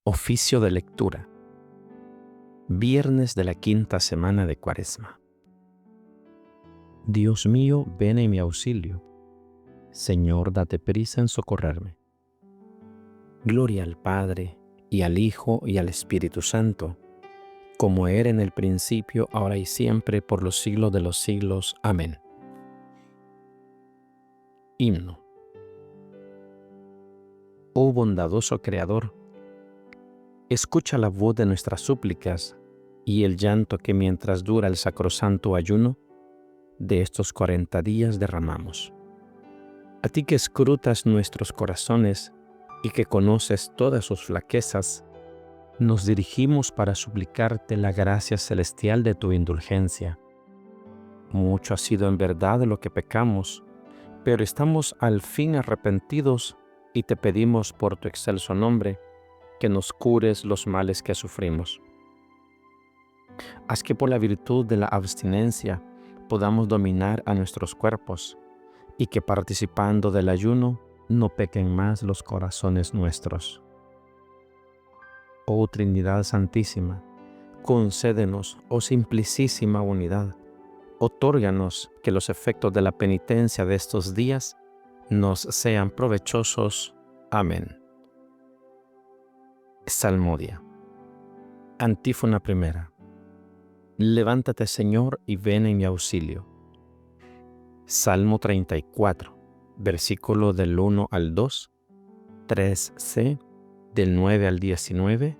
Oficio de lectura. Viernes de la quinta semana de Cuaresma. Dios mío, ven en mi auxilio. Señor, date prisa en socorrerme. Gloria al Padre, y al Hijo, y al Espíritu Santo, como era en el principio, ahora y siempre, por los siglos de los siglos. Amén. Himno. Oh bondadoso Creador, escucha la voz de nuestras súplicas y el llanto que mientras dura el sacrosanto ayuno de estos 40 días derramamos. A ti que escrutas nuestros corazones y que conoces todas sus flaquezas, nos dirigimos para suplicarte la gracia celestial de tu indulgencia. Mucho ha sido en verdad lo que pecamos, pero estamos al fin arrepentidos y te pedimos por tu excelso nombre que nos cures los males que sufrimos. Haz que por la virtud de la abstinencia podamos dominar a nuestros cuerpos y que participando del ayuno no pequen más los corazones nuestros. Oh Trinidad Santísima, concédenos, oh Simplicísima Unidad, otórganos que los efectos de la penitencia de estos días nos sean provechosos. Amén. Salmodia. Antífona primera. Levántate, Señor, y ven en mi auxilio. Salmo 34, versículo del 1 al 2, 3c, del 9 al 19,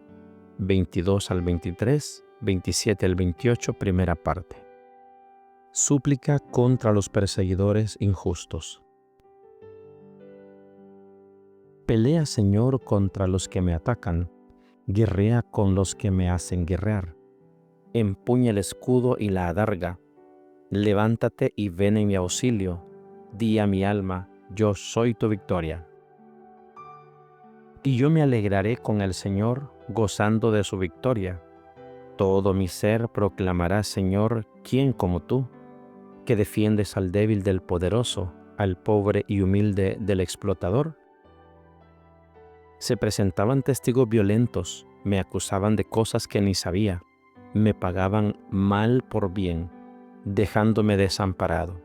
22 al 23, 27 al 28, primera parte. Súplica contra los perseguidores injustos. Pelea, Señor, contra los que me atacan, guerrea con los que me hacen guerrear. Empuña el escudo y la adarga. Levántate y ven en mi auxilio. Di a mi alma, yo soy tu victoria. Y yo me alegraré con el Señor, gozando de su victoria. Todo mi ser proclamará, Señor, ¿quién como tú? Que defiendes al débil del poderoso, al pobre y humilde del explotador. Se presentaban testigos violentos, me acusaban de cosas que ni sabía, me pagaban mal por bien, dejándome desamparado.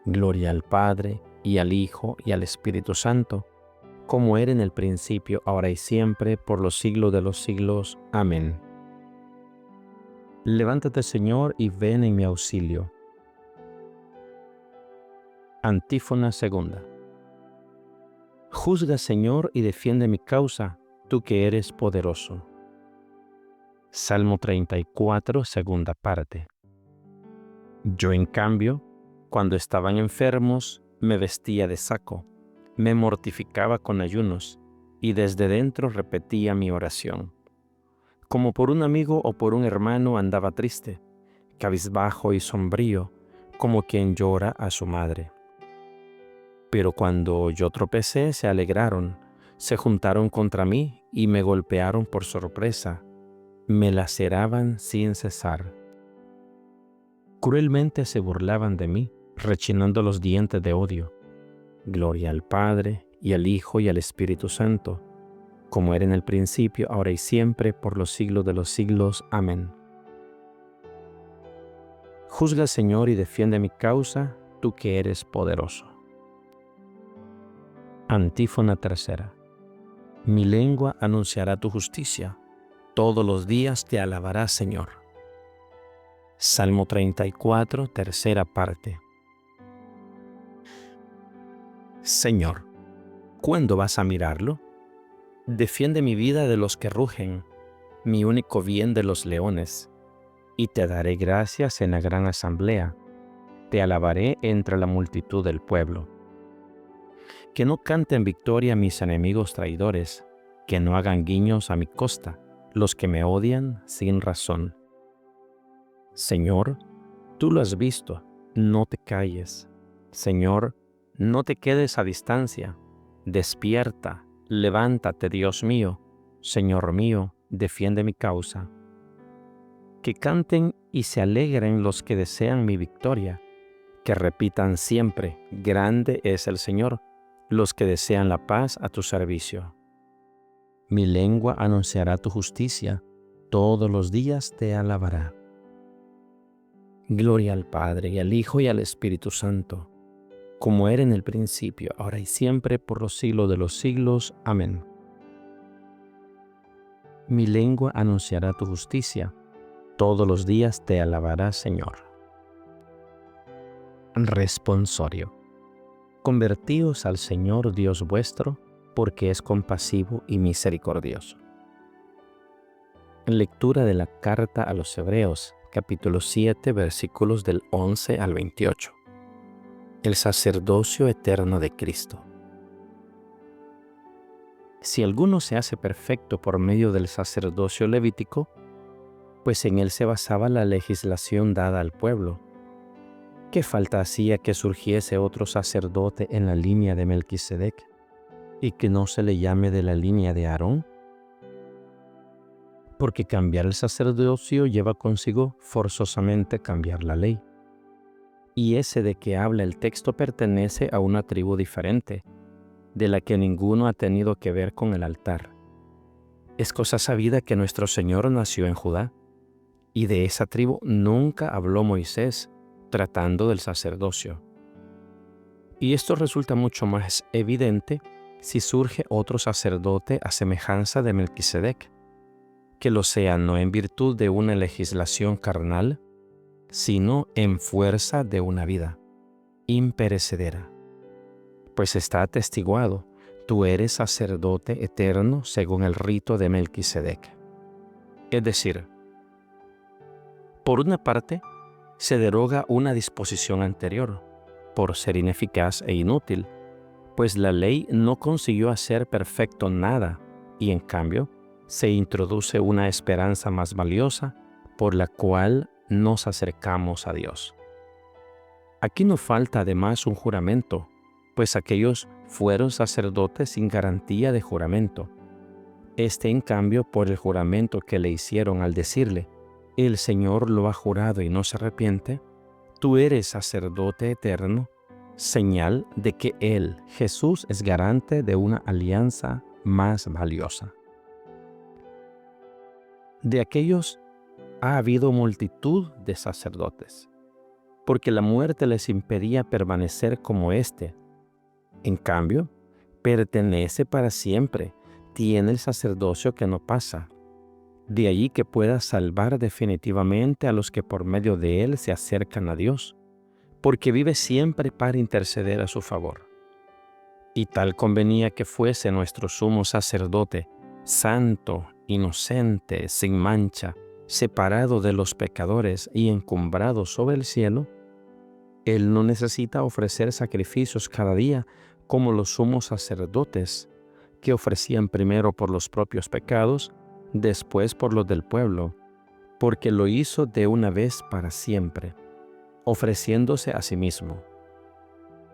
Gloria al Padre, y al Hijo, y al Espíritu Santo, como era en el principio, ahora y siempre, por los siglos de los siglos. Amén. Levántate, Señor, y ven en mi auxilio. Antífona segunda. Juzga, Señor, y defiende mi causa, tú que eres poderoso. Salmo 34, segunda parte. Yo, en cambio, cuando estaban enfermos, me vestía de saco, me mortificaba con ayunos, y desde dentro repetía mi oración. Como por un amigo o por un hermano andaba triste, cabizbajo y sombrío, como quien llora a su madre. Pero cuando yo tropecé, se alegraron, se juntaron contra mí y me golpearon por sorpresa, me laceraban sin cesar. Cruelmente se burlaban de mí, rechinando los dientes de odio. Gloria al Padre, y al Hijo, y al Espíritu Santo, como era en el principio, ahora y siempre, por los siglos de los siglos. Amén. Juzga, Señor, y defiende mi causa, tú que eres poderoso. Antífona tercera. Mi lengua anunciará tu justicia, todos los días te alabará, Señor. Salmo 34, tercera parte. Señor, ¿cuándo vas a mirarlo? Defiende mi vida de los que rugen, mi único bien de los leones, y te daré gracias en la gran asamblea, te alabaré entre la multitud del pueblo. Que no canten victoria mis enemigos traidores, que no hagan guiños a mi costa, los que me odian sin razón. Señor, tú lo has visto, no te calles. Señor, no te quedes a distancia. Despierta, levántate, Dios mío. Señor mío, defiende mi causa. Que canten y se alegren los que desean mi victoria. Que repitan siempre, grande es el Señor, los que desean la paz a tu servicio. Mi lengua anunciará tu justicia, todos los días te alabará. Gloria al Padre, y al Hijo, y al Espíritu Santo, como era en el principio, ahora y siempre, por los siglos de los siglos. Amén. Mi lengua anunciará tu justicia, todos los días te alabará, Señor. Responsorio. Convertíos al Señor Dios vuestro, porque es compasivo y misericordioso. Lectura de la carta a los Hebreos, capítulo 7, versículos del 11 al 28. El sacerdocio eterno de Cristo. Si alguno se hace perfecto por medio del sacerdocio levítico, pues en él se basaba la legislación dada al pueblo, ¿qué falta hacía que surgiese otro sacerdote en la línea de Melquisedec y que no se le llame de la línea de Aarón? Porque cambiar el sacerdocio lleva consigo forzosamente cambiar la ley. Y ese de que habla el texto pertenece a una tribu diferente, de la que ninguno ha tenido que ver con el altar. Es cosa sabida que nuestro Señor nació en Judá, y de esa tribu nunca habló Moisés tratando del sacerdocio. Y esto resulta mucho más evidente si surge otro sacerdote a semejanza de Melquisedec, que lo sea no en virtud de una legislación carnal, sino en fuerza de una vida imperecedera. Pues está atestiguado, tú eres sacerdote eterno según el rito de Melquisedec. Es decir, por una parte, se deroga una disposición anterior, por ser ineficaz e inútil, pues la ley no consiguió hacer perfecto nada, y en cambio, se introduce una esperanza más valiosa por la cual nos acercamos a Dios. Aquí no falta además un juramento, pues aquellos fueron sacerdotes sin garantía de juramento. Este, en cambio, por el juramento que le hicieron al decirle, el Señor lo ha jurado y no se arrepiente, tú eres sacerdote eterno, señal de que Él, Jesús, es garante de una alianza más valiosa. De aquellos ha habido multitud de sacerdotes, porque la muerte les impedía permanecer como éste. En cambio, pertenece para siempre, tiene el sacerdocio que no pasa. De allí que pueda salvar definitivamente a los que por medio de él se acercan a Dios, porque vive siempre para interceder a su favor. Y tal convenía que fuese nuestro sumo sacerdote, santo, inocente, sin mancha, separado de los pecadores y encumbrado sobre el cielo. Él no necesita ofrecer sacrificios cada día como los sumos sacerdotes, que ofrecían primero por los propios pecados, después por los del pueblo, porque lo hizo de una vez para siempre, ofreciéndose a sí mismo.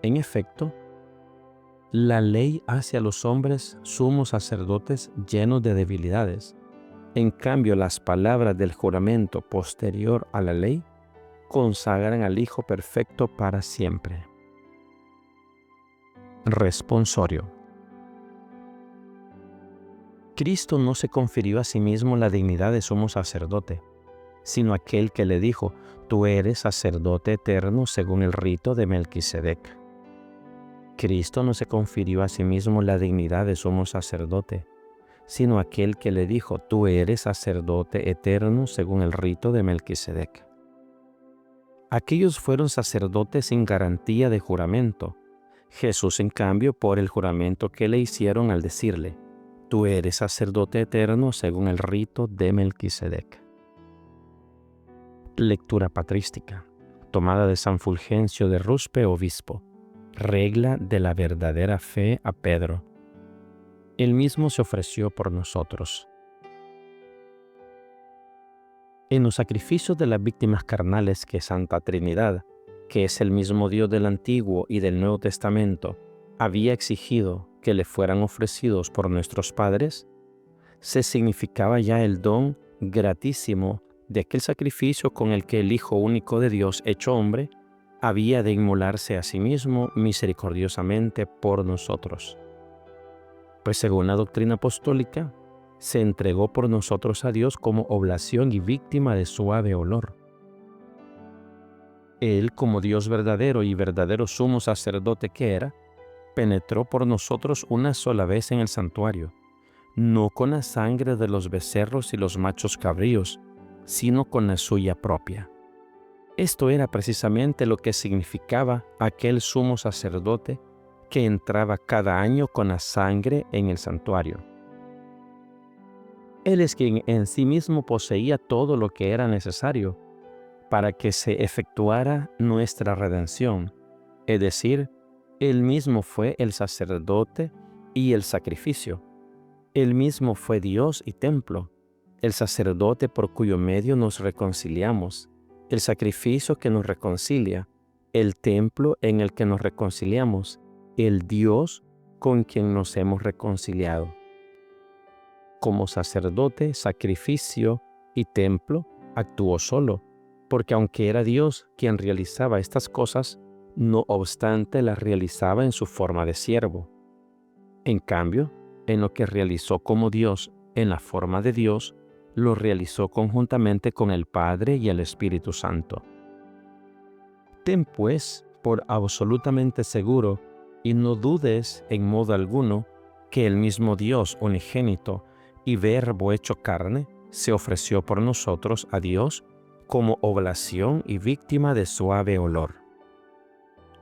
En efecto, la ley hace a los hombres sumos sacerdotes llenos de debilidades. En cambio, las palabras del juramento posterior a la ley consagran al Hijo perfecto para siempre. Responsorio. Cristo no se confirió a sí mismo la dignidad de sumo sacerdote, sino aquel que le dijo, tú eres sacerdote eterno según el rito de Melquisedec. Cristo no se confirió a sí mismo la dignidad de sumo sacerdote, sino aquel que le dijo, tú eres sacerdote eterno según el rito de Melquisedec. Aquellos fueron sacerdotes sin garantía de juramento. Jesús, en cambio, por el juramento que le hicieron al decirle, tú eres sacerdote eterno según el rito de Melquisedec. Lectura patrística, tomada de San Fulgencio de Ruspe, obispo. Regla de la verdadera fe a Pedro. Él mismo se ofreció por nosotros. En los sacrificios de las víctimas carnales que Santa Trinidad, que es el mismo Dios del Antiguo y del Nuevo Testamento, había exigido que le fueran ofrecidos por nuestros padres, se significaba ya el don gratísimo de aquel sacrificio con el que el Hijo único de Dios, hecho hombre, había de inmolarse a sí mismo misericordiosamente por nosotros. Pues según la doctrina apostólica, se entregó por nosotros a Dios como oblación y víctima de suave olor. Él, como Dios verdadero y verdadero sumo sacerdote que era, penetró por nosotros una sola vez en el santuario, no con la sangre de los becerros y los machos cabríos, sino con la suya propia. Esto era precisamente lo que significaba aquel sumo sacerdote que entraba cada año con la sangre en el santuario. Él es quien en sí mismo poseía todo lo que era necesario para que se efectuara nuestra redención, es decir, Él mismo fue el sacerdote y el sacrificio. Él mismo fue Dios y templo, el sacerdote por cuyo medio nos reconciliamos, el sacrificio que nos reconcilia, el templo en el que nos reconciliamos, el Dios con quien nos hemos reconciliado. Como sacerdote, sacrificio y templo, actuó solo, porque aunque era Dios quien realizaba estas cosas, no obstante las realizaba en su forma de siervo. En cambio, en lo que realizó como Dios en la forma de Dios, lo realizó conjuntamente con el Padre y el Espíritu Santo. Ten pues por absolutamente seguro, y no dudes en modo alguno, que el mismo Dios unigénito y Verbo hecho carne se ofreció por nosotros a Dios como oblación y víctima de suave olor.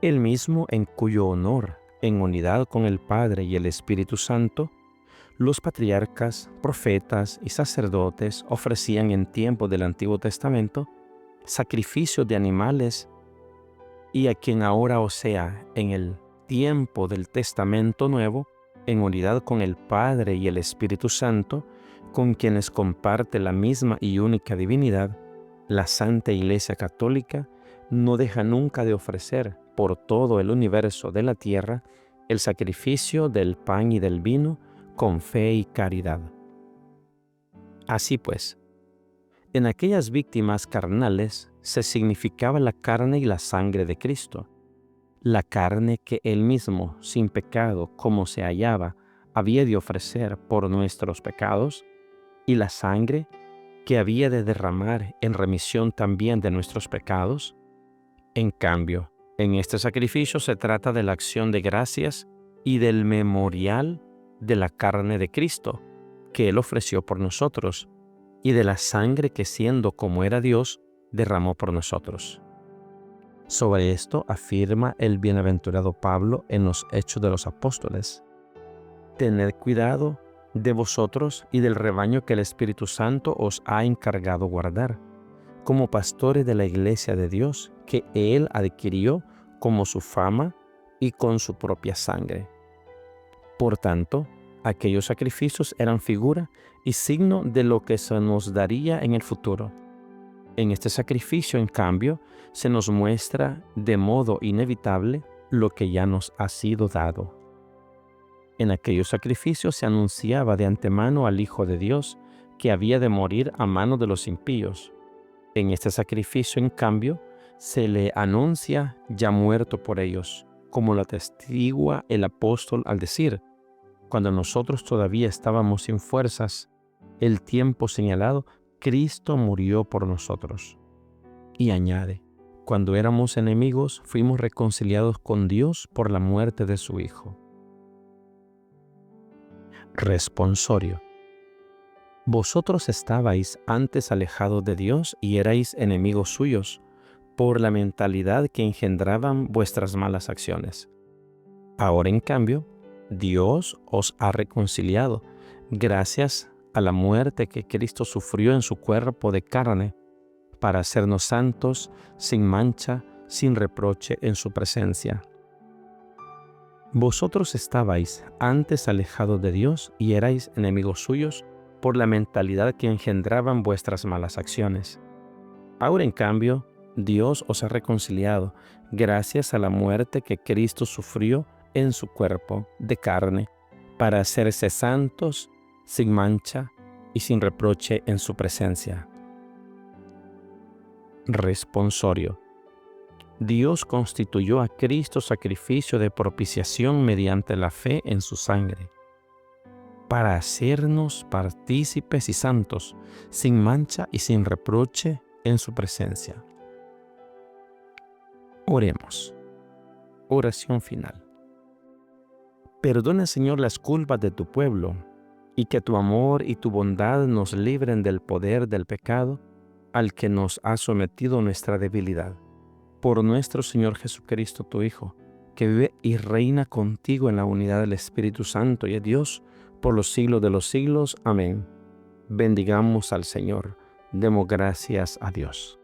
El mismo en cuyo honor, en unidad con el Padre y el Espíritu Santo, los patriarcas, profetas y sacerdotes ofrecían en tiempo del Antiguo Testamento sacrificios de animales, y a quien ahora, o sea, en el tiempo del Testamento Nuevo, en unidad con el Padre y el Espíritu Santo, con quienes comparte la misma y única divinidad, la Santa Iglesia Católica no deja nunca de ofrecer por todo el universo de la tierra el sacrificio del pan y del vino con fe y caridad. Así pues, en aquellas víctimas carnales se significaba la carne y la sangre de Cristo, la carne que Él mismo, sin pecado como se hallaba, había de ofrecer por nuestros pecados, y la sangre que había de derramar en remisión también de nuestros pecados. En cambio, en este sacrificio se trata de la acción de gracias y del memorial de la carne de Cristo, que Él ofreció por nosotros, y de la sangre que, siendo como era Dios, derramó por nosotros. Sobre esto afirma el bienaventurado Pablo en los Hechos de los Apóstoles: tened cuidado de vosotros y del rebaño que el Espíritu Santo os ha encargado guardar, como pastores de la iglesia de Dios, que Él adquirió como su fama y con su propia sangre. Por tanto, aquellos sacrificios eran figura y signo de lo que se nos daría en el futuro. En este sacrificio, en cambio, se nos muestra de modo inevitable lo que ya nos ha sido dado. En aquellos sacrificios se anunciaba de antemano al Hijo de Dios, que había de morir a mano de los impíos. En este sacrificio, en cambio, se le anuncia ya muerto por ellos, como lo atestigua el apóstol al decir: cuando nosotros todavía estábamos sin fuerzas, el tiempo señalado, Cristo murió por nosotros. Y añade: cuando éramos enemigos, fuimos reconciliados con Dios por la muerte de su Hijo. Responsorio. Vosotros estabais antes alejados de Dios y erais enemigos suyos, por la mentalidad que engendraban vuestras malas acciones. Ahora, en cambio, Dios os ha reconciliado, gracias a la muerte que Cristo sufrió en su cuerpo de carne, para hacernos santos, sin mancha, sin reproche en su presencia. Vosotros estabais antes alejados de Dios y erais enemigos suyos por la mentalidad que engendraban vuestras malas acciones. Ahora, en cambio, Dios os ha reconciliado gracias a la muerte que Cristo sufrió en su cuerpo de carne, para hacerse santos, sin mancha y sin reproche en su presencia. Responsorio. Dios constituyó a Cristo sacrificio de propiciación mediante la fe en su sangre. para hacernos partícipes y santos, sin mancha y sin reproche en su presencia. Oremos. Oración final. Perdona, Señor, las culpas de tu pueblo, y que tu amor y tu bondad nos libren del poder del pecado al que nos ha sometido nuestra debilidad. Por nuestro Señor Jesucristo, tu Hijo, que vive y reina contigo en la unidad del Espíritu Santo y es Dios por los siglos de los siglos. Amén. Bendigamos al Señor. Demos gracias a Dios.